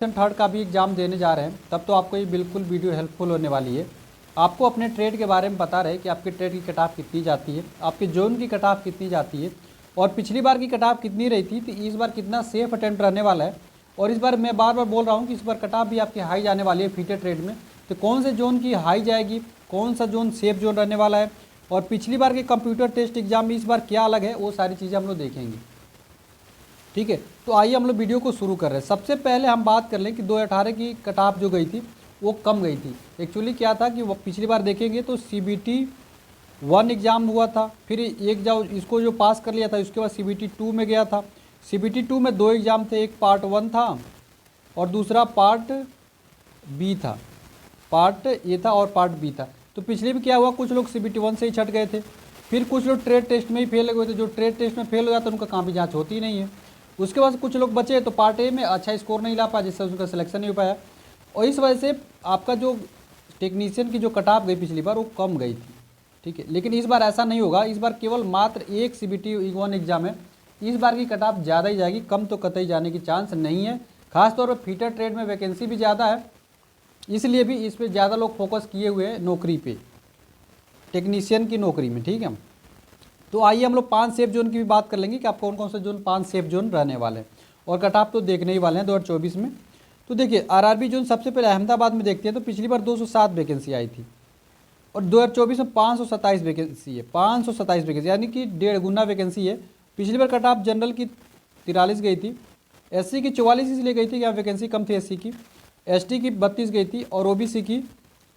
Third का भी exam देने जा रहे हैं तब तो आपको ये बिल्कुल वीडियो हेल्पफुल होने वाली है। आपको अपने ट्रेड के बारे में पता रहे कि आपके ट्रेड की कट ऑफ कितनी जाती है, आपके जोन की कट ऑफ कितनी जाती है और पिछली बार की कट ऑफ कितनी रही थी, तो इस बार कितना सेफ अटेम्प्ट रहने वाला है। और इस बार मैं बार बार बोल रहा हूँ कि इस बार कट ऑफ भी आपकी हाई जाने वाली है फीटर ट्रेड में। तो कौन से जोन की हाई जाएगी, कौन सा जोन सेफ जोन रहने वाला है और पिछली बार के कंप्यूटर टेस्ट एग्जाम में इस बार क्या अलग है, वो सारी चीज़ें हम लोग देखेंगे। ठीक है, तो आइए हम लोग वीडियो को शुरू कर रहे हैं। सबसे पहले हम बात कर लें कि 2018 की कट ऑफ जो गई थी वो कम गई थी। एक्चुअली क्या था कि वो पिछली बार देखेंगे तो CBT 1 एग्ज़ाम हुआ था, फिर एक जाओ इसको जो पास कर लिया था उसके बाद CBT 2 में गया था। CBT 2 में 2 एग्ज़ाम थे, एक पार्ट 1 था और दूसरा पार्ट बी था। पार्ट ए था और पार्ट बी था। तो पिछले भी क्या हुआ, कुछ लोग CBT 1 से ही छट गए थे, फिर कुछ लोग ट्रेड टेस्ट में ही फेल हुए थे। जो ट्रेड टेस्ट में फेल हो जाता है उनका काफ़ी जाँच होती ही नहीं है। उसके बाद कुछ लोग बचे तो पार्ट ए में अच्छा स्कोर नहीं ला पाया, जिससे उनका सिलेक्शन नहीं हो पाया और इस वजह से आपका जो टेक्नीशियन की जो कट ऑफ गई पिछली बार वो कम गई थी। ठीक है, लेकिन इस बार ऐसा नहीं होगा। इस बार केवल मात्र एक CBT 1 एग्ज़ाम है, इस बार की कट ऑफ ज़्यादा ही जाएगी, कम तो कतई जाने की चांस नहीं है। खासतौर पर फीटर ट्रेड में वैकेंसी भी ज़्यादा है, इसलिए भी इस पर ज़्यादा लोग फोकस किए हुए हैं नौकरी पे, टेक्नीशियन की नौकरी में। ठीक है, तो आइए हम लोग 5 सेफ जोन की भी बात कर लेंगे कि आप कौन कौन से जोन 5 सेफ जोन रहने वाले हैं और कट ऑफ तो देखने ही वाले हैं 2024 में। तो देखिए RRB जोन सबसे पहले अहमदाबाद में देखते हैं तो पिछली बार 207 वैकेंसी आई थी और 2024 में 527 वैकेंसी है। 527 वैकेंसी यानी कि 1.5 गुना वैकेंसी है। पिछली बार कट ऑफ जनरल की 43 गई थी, SC की 44 इसलिए गई थी कि यहाँ वैकेंसी कम थी SC की, ST की 32 गई थी और OBC की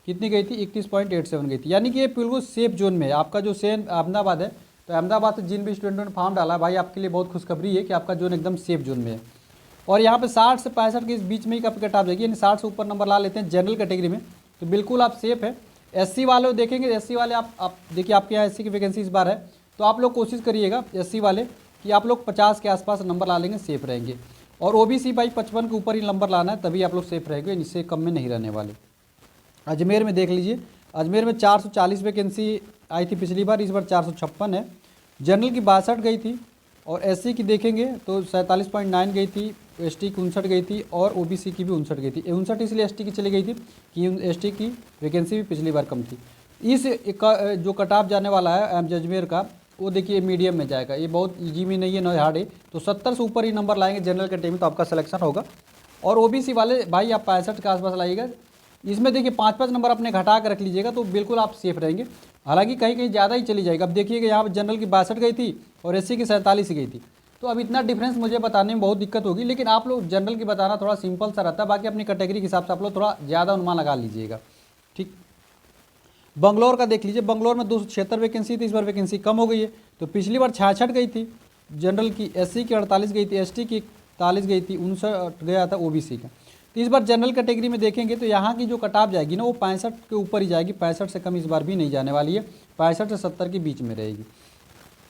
कितनी गई थी 31.87 गई थी। यानी कि ये बिल्कुल सेफ जोन में है। आपका जो सेम अहमदाबाद है, तो अहमदाबाद से जिन भी स्टूडेंटों ने फॉर्म डाला भाई आपके लिए बहुत खुशखबरी है कि आपका जोन एकदम सेफ जोन में है। और यहाँ पे 60 से 65 के इस बीच में ही आपकी कट ऑफ जाएगी, यानी 60 से ऊपर नंबर ला लेते हैं जनरल कैटेगरी में तो बिल्कुल आप सेफ है। SC वाले देखेंगे, SC वाले आप देखिए आपके यहाँ SC की वैकेंसी इस बार है, तो आप लोग कोशिश करिएगा SC वाले कि आप लोग 50 के आसपास नंबर ला लेंगे, सेफ रहेंगे। और OBC भाई 55 के ऊपर ही नंबर लाना है, तभी आप लोग सेफ रहेंगे, इससे कम में नहीं रहने वाले। अजमेर में देख लीजिए, अजमेर में 440 वैकेंसी आई थी पिछली बार, इस बार 456 है। जनरल की 62 गई थी और SC की देखेंगे तो 47.9 गई थी, ST की 59 गई थी और OBC की भी 59 गई थी। 59 इसलिए ST की चली गई थी कि ST की वैकेंसी भी पिछली बार कम थी। इस जो कट ऑफ जाने वाला है अजमेर का, वो देखिए मीडियम में जाएगा, ये बहुत ईजी में नहीं है, न हार्ड है। तो 70 से ऊपर ही नंबर लाएंगे जनरल कैटेगरी में तो आपका सिलेक्शन होगा। और OBC वाले भाई आप 65 के आसपास लाइएगा। इसमें देखिए 5-5 नंबर अपने घटा कर रख लीजिएगा तो बिल्कुल आप सेफ रहेंगे। हालांकि कहीं कहीं ज़्यादा ही चली जाएगी। अब देखिएगा यहाँ पर जनरल की 62 गई थी और SC की 47 गई थी, तो अब इतना डिफरेंस मुझे बताने में बहुत दिक्कत होगी, लेकिन आप लोग जनरल की बताना थोड़ा सिंपल सा रहता है, बाकी अपनी कैटेगरी के हिसाब से आप लोग थोड़ा ज़्यादा अनुमान लगा लीजिएगा। ठीक, बंगलौर का देख लीजिए, बंगलौर में 276 वैकेंसी थी, इस बार वैकेंसी कम हो गई है। तो पिछली बार 66 गई थी जनरल की, SC की 48 गई थी, ST की 41 गई थी, 59 गया था OBC का। तो इस बार जनरल कैटेगरी में देखेंगे तो यहाँ की जो कट ऑफ जाएगी ना वो 65 के ऊपर ही जाएगी, 65 से कम इस बार भी नहीं जाने वाली है, 65 से 70 के बीच में रहेगी।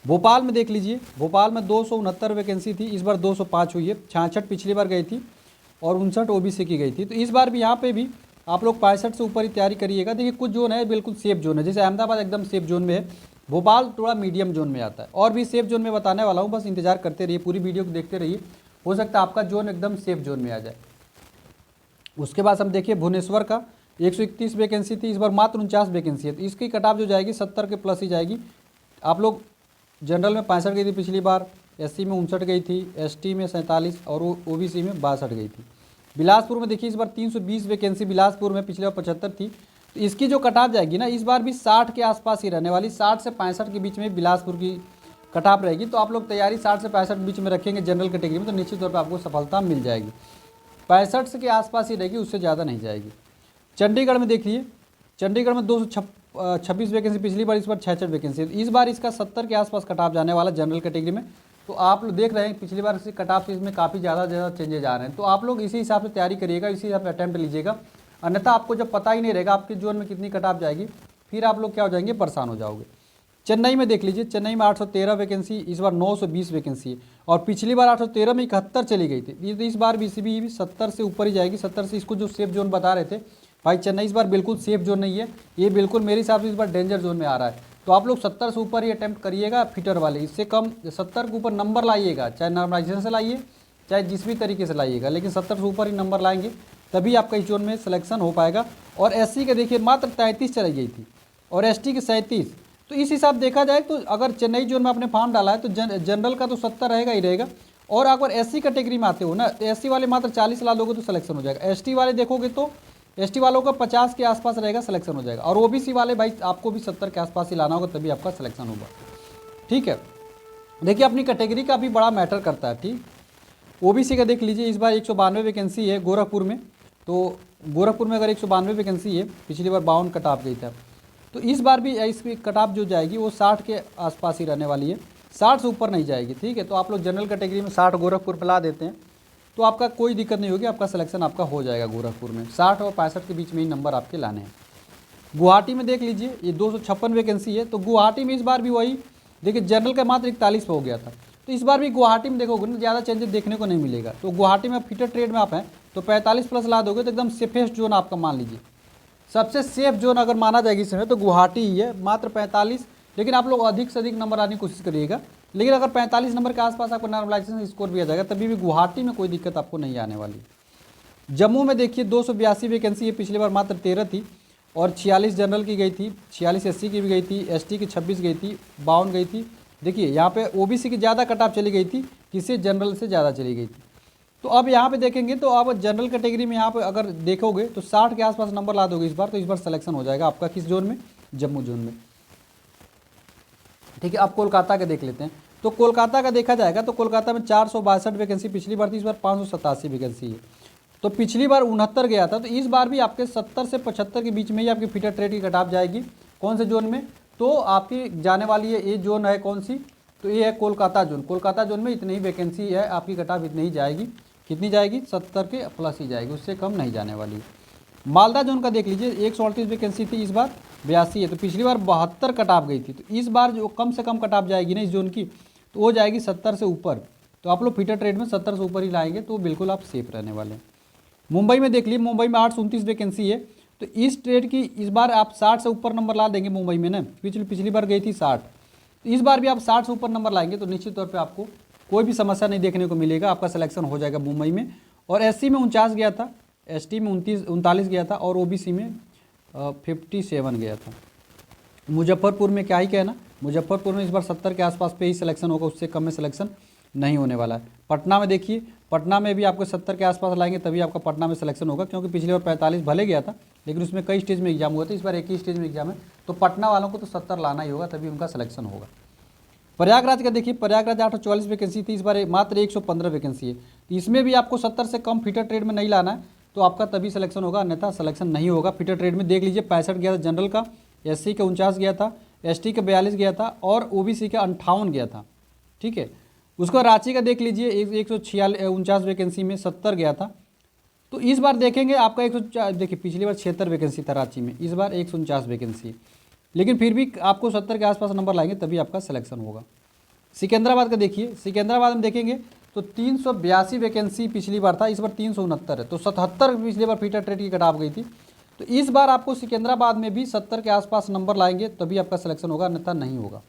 भोपाल में देख लीजिए, भोपाल में 269 वैकेंसी थी, इस बार 205 हुई है। 66 पिछली बार गई थी और 59 OBC की गई थी। तो इस बार भी यहाँ पे भी आप लोग 65 से ऊपर ही तैयारी करिएगा। देखिए कुछ जोन है बिल्कुल सेफ जोन है, जैसे अहमदाबाद एकदम सेफ जोन में है, भोपाल थोड़ा मीडियम जोन में आता है। और भी सेफ जोन में बताने वाला हूँ, बस इंतजार करते रहिए, पूरी वीडियो को देखते रहिए, हो सकता है आपका जोन एकदम सेफ जोन में आ जाए। उसके बाद हम देखिए भुवनेश्वर का 131 वैकेंसी थी, इस बार मात्र 49 वैकेंसी है। तो इसकी कट ऑफ जो जाएगी 70 के प्लस ही जाएगी। आप लोग जनरल में 65 गई थी पिछली बार, SC में 59 गई थी, ST में 47 और OBC में 62 गई थी। बिलासपुर में देखिए इस बार 320 वैकेंसी बिलासपुर में, पिछले बार 75 थी। तो इसकी जो कट ऑफ जाएगी ना इस बार भी 60 के आसपास ही रहने वाली, 60 से 65 के बीच में बिलासपुर की कट ऑफ रहेगी। तो आप लोग तैयारी 60 से 65 के बीच में रखेंगे जनरल कैटेगरी में तो निश्चित तौर पर आपको सफलता मिल जाएगी। 65 के आसपास ही रहेगी, उससे ज़्यादा नहीं जाएगी। चंडीगढ़ में देखिए, चंडीगढ़ में 226 वैकेंसी पिछली बार, इस बार 66 वैकेंसी। इस बार इसका 70 के आसपास कट ऑफ जाने वाला जनरल कैटेगरी में। तो आप लोग देख रहे हैं पिछली बार से कट ऑफ इसमें काफ़ी ज़्यादा चेंजेज आ रहे हैं। तो आप लोग इसी हिसाब से तैयारी करिएगा, इसी हिसाब से अटैम्प्ट लीजिएगा, अन्यथा आपको जब पता ही नहीं रहेगा आपके जोन में कितनी कट ऑफ जाएगी, फिर आप लोग क्या हो जाएंगे, परेशान हो जाओगे। चेन्नई में देख लीजिए, चेन्नई में 813 वैकेंसी, इस बार 920 वैकेंसी है और पिछली बार 813 में 71 चली गई थी। इस बार BCB भी 70 से ऊपर ही जाएगी, 70 से। इसको जो सेफ जोन बता रहे थे भाई, चेन्नई इस बार बिल्कुल सेफ जोन नहीं है, ये बिल्कुल मेरे हिसाब से इस बार डेंजर जोन में आ रहा है। तो आप लोग 70 से ऊपर ही अटैम्प्ट करिएगा फिटर वाले, इससे कम 70 के ऊपर नंबर लाइएगा, चाहे नॉर्मलाइजेशन से लाइए चाहे जिस भी तरीके से लाइएगा, लेकिन 70 से ऊपर ही नंबर लाएंगे तभी आपका इस जोन में सिलेक्शन हो पाएगा। और एससी का देखिए मात्र 33 चली गई थी और एसटी की 37। तो इस हिसाब देखा जाए तो अगर चेन्नई जोन में आपने फॉर्म डाला है तो जनरल का तो 70 रहेगा ही रहेगा। और अगर एससी कैटेगरी में आते हो ना तो एससी वाले मात्र 40 ला दोगे तो सिलेक्शन हो जाएगा। एसटी वाले देखोगे तो एसटी वालों का 50 के आसपास रहेगा, सिलेक्शन हो जाएगा। और ओबीसी वाले भाई आपको भी 70 के आसपास ही लाना होगा तभी आपका सिलेक्शन होगा। ठीक है, देखिए अपनी कैटेगरी का भी बड़ा मैटर करता है। ठीक, ओबीसी का देख लीजिए, इस बार 192 वैकेंसी है गोरखपुर में। तो गोरखपुर में अगर 192 वैकेंसी है, पिछली बार 52 कट ऑफ गई था, तो इस बार भी इसकी कट ऑफ जो जाएगी वो 60 के आसपास ही रहने वाली है, 60 से ऊपर नहीं जाएगी। ठीक है, तो आप लोग जनरल कैटेगरी में 60 गोरखपुर पर ला देते हैं तो आपका कोई दिक्कत नहीं होगी, आपका सिलेक्शन आपका हो जाएगा। गोरखपुर में 60 और 65 के बीच में ही नंबर आपके लाने हैं। गुवाहाटी में देख लीजिए, ये 256 वैकेंसी है। तो गुवाहाटी में इस बार भी वही देखिए, जनरल का मात्र 41 पे हो गया था। तो इस बार भी गुवाहाटी में देखोगे ना ज़्यादा चेंजेस देखने को नहीं मिलेगा। तो गुवाहाटी में फिटर ट्रेड में आप हैं तो 45 प्लस ला दोगे तो एकदम सेफेस्ट जोन आपका मान लीजिए, सबसे सेफ जोन अगर माना जाएगी इस समय तो गुवाहाटी ही है, मात्र 45। लेकिन आप लोग अधिक से अधिक नंबर आने की कोशिश करिएगा। लेकिन अगर 45 नंबर के आसपास आपको नॉर्मलाइजेशन स्कोर भी आ जाएगा तभी भी गुवाहाटी में कोई दिक्कत आपको नहीं आने वाली। जम्मू में देखिए 282 वैकेंसी है, पिछली बार मात्र 13 थी और 46 जनरल की गई थी, 46 एससी की भी गई थी, एसटी की 26 गई थी, 52 गई थी। देखिए यहाँ पे ओबीसी की ज़्यादा कट ऑफ चली गई थी, किसी जनरल से ज़्यादा चली गई थी। तो अब यहाँ पे देखेंगे तो आप जनरल कैटेगरी में यहाँ पे अगर देखोगे तो 60 के आसपास नंबर ला दोगे इस बार, तो इस बार सिलेक्शन हो जाएगा आपका किस जोन में, जम्मू जोन में। ठीक है, अब कोलकाता का देख लेते हैं। तो कोलकाता का देखा जाएगा तो कोलकाता में 462 वैकेंसी पिछली बार थी, इस बार 587 वैकेंसी है। तो पिछली बार 69 गया था, तो इस बार भी आपके 70 से 75 के बीच में ही आपकी फिटर ट्रेड की कट ऑफ जाएगी। कौन से जोन में, तो आपकी जाने वाली है ये जोन है कौन सी, तो ये है कोलकाता जोन। कोलकाता जोन में इतनी ही वैकेंसी है, आपकी कट ऑफ इतनी ही जाएगी। कितनी जाएगी, 70 के प्लस ही जाएगी, उससे कम नहीं जाने वाली। मालदा जोन का देख लीजिए, 138 वैकेंसी थी, इस बार 82 है। तो पिछली बार 72 कट ऑफ गई थी, तो इस बार जो कम से कम कट ऑफ जाएगी ना इस जोन की तो वो जाएगी 70 से ऊपर। तो आप लोग फिटर ट्रेड में 70 से ऊपर ही लाएंगे तो बिल्कुल आप सेफ रहने वाले हैं। मुंबई में देख लीजिए, मुंबई में 829 वैकेंसी है। तो इस ट्रेड की इस बार आप 60 से ऊपर नंबर ला देंगे मुंबई में ना, पिछली बार गई थी 60, तो इस बार भी आप 60 से ऊपर नंबर लाएंगे तो निश्चित तौर पे आपको कोई भी समस्या नहीं देखने को मिलेगा, आपका सिलेक्शन हो जाएगा मुंबई में। और एससी में 49 गया था, एसटी में 39 गया था और ओबीसी में 57 गया था। मुजफ्फरपुर में क्या ही कहना, मुजफ्फरपुर में इस बार 70 के आसपास पे ही सिलेक्शन होगा, उससे कम में सिलेक्शन नहीं होने वाला है। पटना में देखिए, पटना में भी आपको 70 के आसपास लाएंगे तभी आपका पटना में सिलेक्शन होगा, क्योंकि पिछली बार 45 भले गया था लेकिन उसमें कई स्टेज में एग्जाम हुआ था, इस बार एक ही स्टेज में एग्जाम है। तो पटना वालों को तो 70 लाना ही होगा तभी उनका सिलेक्शन होगा। प्रयागराज का देखिए, प्रयागराज 844 वैकेंसी थी, इस बार मात्र 115 वैकेंसी है। इसमें भी आपको 70 से कम फिटर ट्रेड में नहीं लाना है तो आपका तभी सिलेक्शन होगा, अन्यथा सिलेक्शन नहीं होगा। फिटर ट्रेड में देख लीजिए 65 गया था जनरल का, एससी का 49 गया था, एसटी का 42 गया था और ओबीसी का 58 गया था। ठीक है, उसको रांची का देख लीजिए, 149 वैकेंसी में 70 गया था। तो इस बार देखेंगे आपका 100, देखिए पिछली बार 76 वैकेंसी था रांची में, इस बार 149 वैकेंसी, लेकिन फिर भी आपको 70 के आसपास नंबर लाएंगे तभी आपका सिलेक्शन होगा। सिकंदराबाद का देखिए, सिकंदराबाद में देखेंगे तो 382 वैकेंसी पिछली बार था, इस बार 369 है। तो 77 पिछली बार फिटर ट्रेड की कट ऑफ गई थी। तो इस बार आपको सिकंदराबाद में भी 70 के आसपास नंबर लाएंगे तभी आपका सिलेक्शन होगा, अन्यथा नहीं होगा।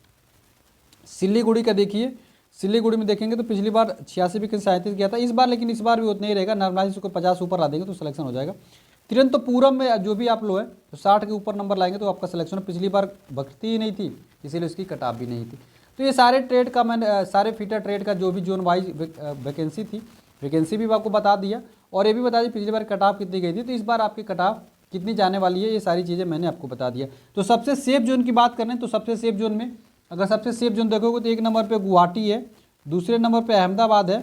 सिल्लीगुड़ी का देखिए, सिल्लीगुड़ी में देखेंगे तो पिछली बार 86 वैकेंसी 37 गया था इस बार, लेकिन इस बार भी उतना ही रहेगा, नॉर्मलाइज को 50 ऊपर ला देंगे तो सिलेक्शन हो जाएगा। तिरुवनंतपुरम में जो भी आप लोग हैं तो 60 के ऊपर नंबर लाएंगे तो आपका सिलेक्शन, पिछली बार भर्ती ही नहीं थी इसीलिए उसकी कट ऑफ भी नहीं थी। तो ये सारे ट्रेड का मैंने सारे फिटर ट्रेड का जो भी जोन वाइज वैकेंसी थी, वैकेंसी भी आपको बता दिया और ये भी बता दी पिछली बार कट ऑफ कितनी गई थी, तो इस बार आपकी कट ऑफ कितनी जाने वाली है, ये सारी चीज़ें मैंने आपको बता दिया। तो सबसे सेफ जोन की बात करें तो सबसे सेफ जोन में अगर सबसे सेफ जोन देखोगे तो 1 नंबर पे गुवाहाटी है, दूसरे नंबर पे अहमदाबाद है,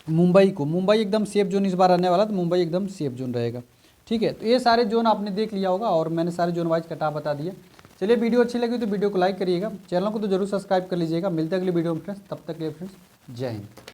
मुंबई एकदम सेफ जोन इस बार रहने वाला, तो मुंबई एकदम सेफ जोन रहेगा। ठीक है, तो ये सारे जोन आपने देख लिया होगा और मैंने सारे जोन वाइज कट ऑफ बता दिया। चलिए वीडियो अच्छी लगी तो वीडियो को लाइक करिएगा, चैनल को तो जरूर सब्सक्राइब कर लीजिएगा। मिलते हैं अगली वीडियो में फ्रेंड्स, तब तक के लिए फ्रेंड्स जय हिंद।